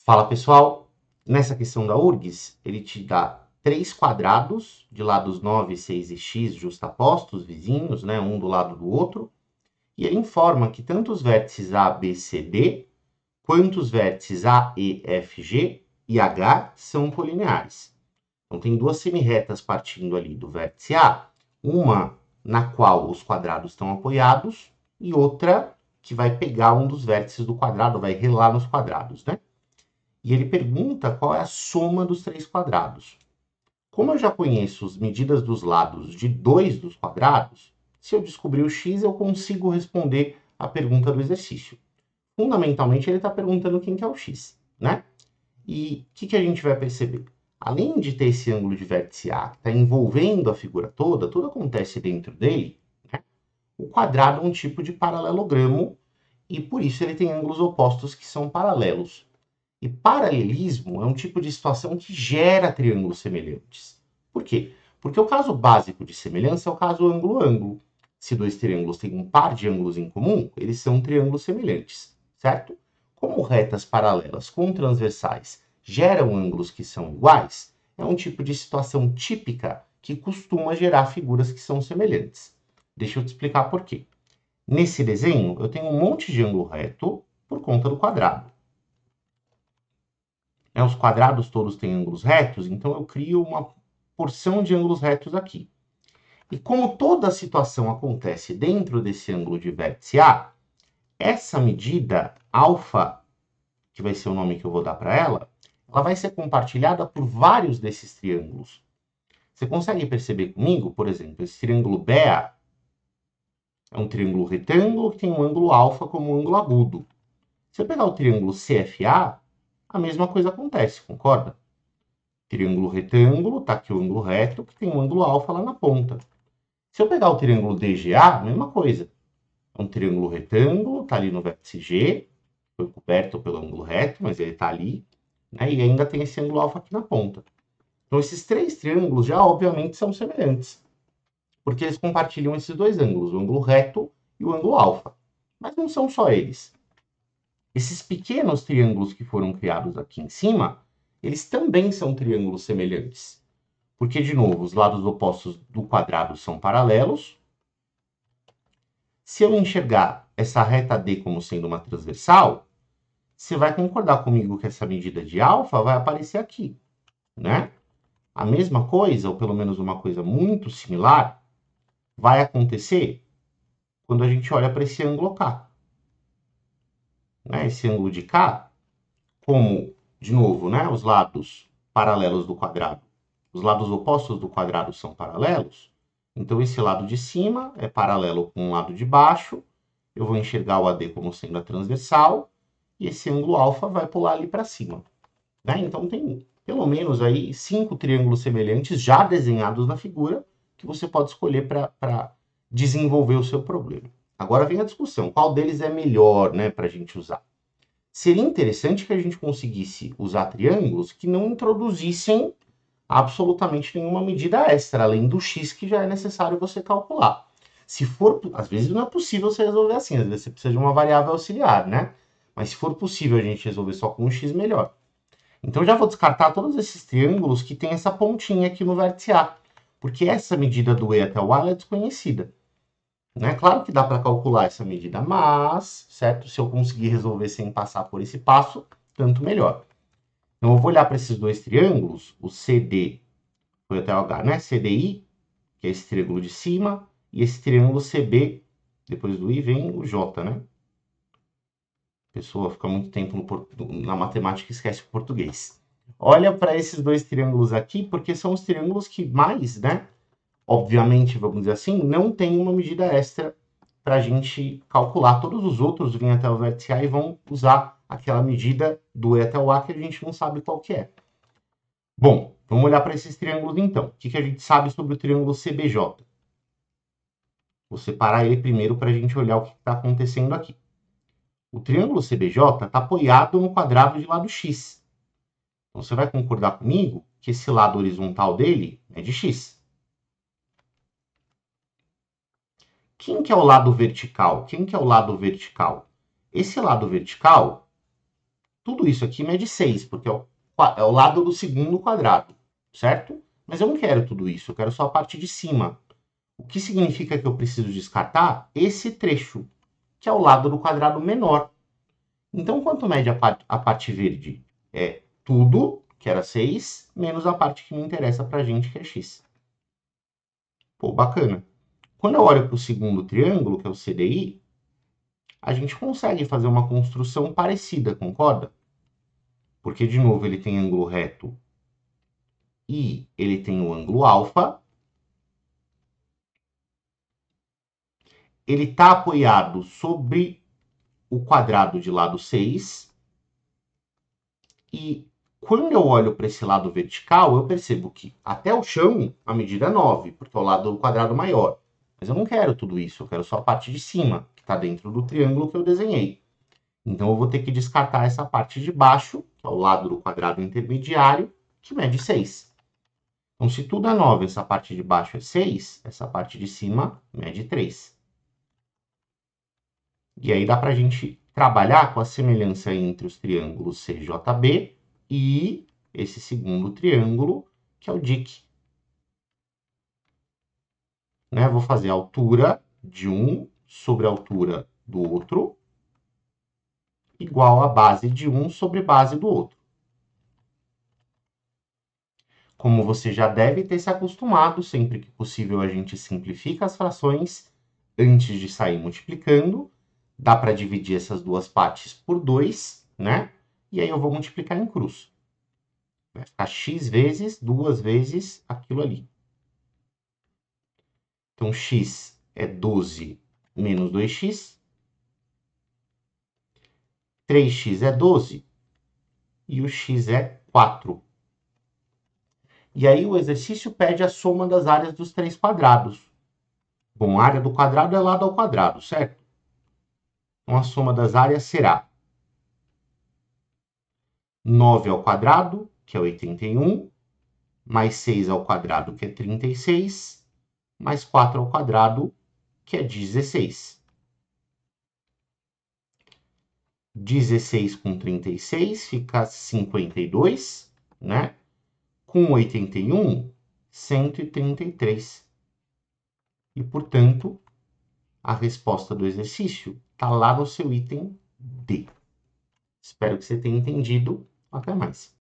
Fala pessoal, nessa questão da URGS, ele te dá 3 quadrados de lados 9, 6 e x justapostos, vizinhos, né, um do lado do outro, e ele informa que tanto os vértices A, B, C, D, quanto os vértices A, E, F, G e H são colineares. Então tem duas semirretas partindo ali do vértice A, uma na qual os quadrados estão apoiados e outra que vai pegar um dos vértices do quadrado, vai relar nos quadrados, né? E ele pergunta qual é a soma dos 3 quadrados. Como eu já conheço as medidas dos lados de 2 dos quadrados, se eu descobrir o x, eu consigo responder a pergunta do exercício. Fundamentalmente, ele está perguntando quem que é o x, né? E o que a gente vai perceber? Além de ter esse ângulo de vértice A que está envolvendo a figura toda, tudo acontece dentro dele, né? O quadrado é um tipo de paralelogramo e por isso ele tem ângulos opostos que são paralelos. E paralelismo é um tipo de situação que gera triângulos semelhantes. Por quê? Porque o caso básico de semelhança é o caso ângulo-ângulo. Se dois triângulos têm um par de ângulos em comum, eles são triângulos semelhantes, certo? Como retas paralelas com transversais geram ângulos que são iguais, é um tipo de situação típica que costuma gerar figuras que são semelhantes. Deixa eu te explicar por quê. Nesse desenho, eu tenho um monte de ângulo reto por conta do quadrado. Os quadrados todos têm ângulos retos, então eu crio uma porção de ângulos retos aqui. E como toda a situação acontece dentro desse ângulo de vértice A, essa medida, alfa, que vai ser o nome que eu vou dar para ela vai ser compartilhada por vários desses triângulos. Você consegue perceber comigo, por exemplo, esse triângulo BEA é um triângulo retângulo que tem um ângulo alfa como um ângulo agudo. Se eu pegar o triângulo CFA, a mesma coisa acontece, concorda? Triângulo retângulo, tá aqui o ângulo reto, que tem um ângulo alfa lá na ponta. Se eu pegar o triângulo DGA, mesma coisa. É um triângulo retângulo, tá ali no vértice G, foi coberto pelo ângulo reto, mas ele tá ali, né? E ainda tem esse ângulo alfa aqui na ponta. Então, esses três triângulos já, obviamente, são semelhantes, porque eles compartilham esses dois ângulos, o ângulo reto e o ângulo alfa. Mas não são só eles. Esses pequenos triângulos que foram criados aqui em cima, eles também são triângulos semelhantes. Porque, de novo, os lados opostos do quadrado são paralelos. Se eu enxergar essa reta D como sendo uma transversal, você vai concordar comigo que essa medida de alfa vai aparecer aqui, né? A mesma coisa, ou pelo menos uma coisa muito similar, vai acontecer quando a gente olha para esse ângulo K. Né? Esse ângulo de K, como, de novo, né, os lados paralelos do quadrado, os lados opostos do quadrado são paralelos, então esse lado de cima é paralelo com o lado de baixo, eu vou enxergar o AD como sendo a transversal, e esse ângulo alfa vai pular ali para cima. Né? Então tem pelo menos aí 5 triângulos semelhantes já desenhados na figura, que você pode escolher para desenvolver o seu problema. Agora vem a discussão, qual deles é melhor, né, para a gente usar? Seria interessante que a gente conseguisse usar triângulos que não introduzissem absolutamente nenhuma medida extra, além do x que já é necessário você calcular. Se for, às vezes não é possível você resolver assim, às vezes você precisa de uma variável auxiliar, né? Mas se for possível a gente resolver só com um x, melhor. Então já vou descartar todos esses triângulos que tem essa pontinha aqui no vértice A, porque essa medida do E até o A é desconhecida. Né? Claro que dá para calcular essa medida, mas, certo? Se eu conseguir resolver sem passar por esse passo, tanto melhor. Então, eu vou olhar para esses dois triângulos, o CD foi até o H, né? CDI, que é esse triângulo de cima, e esse triângulo CB, depois do I vem o J, né? A pessoa fica muito tempo na matemática e esquece o português. Olha para esses dois triângulos aqui, porque são os triângulos que mais, né? Obviamente, vamos dizer assim, não tem uma medida extra para a gente calcular. Todos os outros vêm até o vértice A e vão usar aquela medida do E até o A que a gente não sabe qual que é. Bom, vamos olhar para esses triângulos então. O que a gente sabe sobre o triângulo CBJ? Vou separar ele primeiro para a gente olhar o que está acontecendo aqui. O triângulo CBJ está apoiado no quadrado de lado x. Então, você vai concordar comigo que esse lado horizontal dele é de x. Quem que é o lado vertical? Quem que é o lado vertical? Esse lado vertical, tudo isso aqui mede 6, porque é o lado do segundo quadrado, certo? Mas eu não quero tudo isso, eu quero só a parte de cima. O que significa que eu preciso descartar esse trecho, que é o lado do quadrado menor. Então, quanto mede a parte verde? É tudo, que era 6, menos a parte que me interessa para a gente, que é x. Pô, bacana. Quando eu olho para o segundo triângulo, que é o CDI, a gente consegue fazer uma construção parecida, concorda? Porque, de novo, ele tem ângulo reto e ele tem o ângulo alfa. Ele está apoiado sobre o quadrado de lado 6. E quando eu olho para esse lado vertical, eu percebo que até o chão a medida é 9, porque é o lado do quadrado maior. Mas eu não quero tudo isso, eu quero só a parte de cima, que está dentro do triângulo que eu desenhei. Então eu vou ter que descartar essa parte de baixo, que é o lado do quadrado intermediário, que mede 6. Então, se tudo é 9, essa parte de baixo é 6, essa parte de cima mede 3. E aí dá para a gente trabalhar com a semelhança entre os triângulos CJB e esse segundo triângulo, que é o DIC. Né? Vou fazer a altura de um sobre a altura do outro, igual a base de um sobre base do outro. Como você já deve ter se acostumado, sempre que possível a gente simplifica as frações antes de sair multiplicando. Dá para dividir essas duas partes por 2, né? E aí eu vou multiplicar em cruz. Vai ficar x vezes 2 vezes aquilo ali. Então, x é 12 menos 2x. 3x é 12 e o x é 4. E aí o exercício pede a soma das áreas dos três quadrados. Bom, a área do quadrado é lado ao quadrado, certo? Então, a soma das áreas será 9 ao quadrado, que é 81, mais 6 ao quadrado, que é 36, mais 4 ao quadrado, que é 16. 16 com 36 fica 52, né? Com 81, 133. E, portanto, a resposta do exercício está lá no seu item D. Espero que você tenha entendido. Até mais.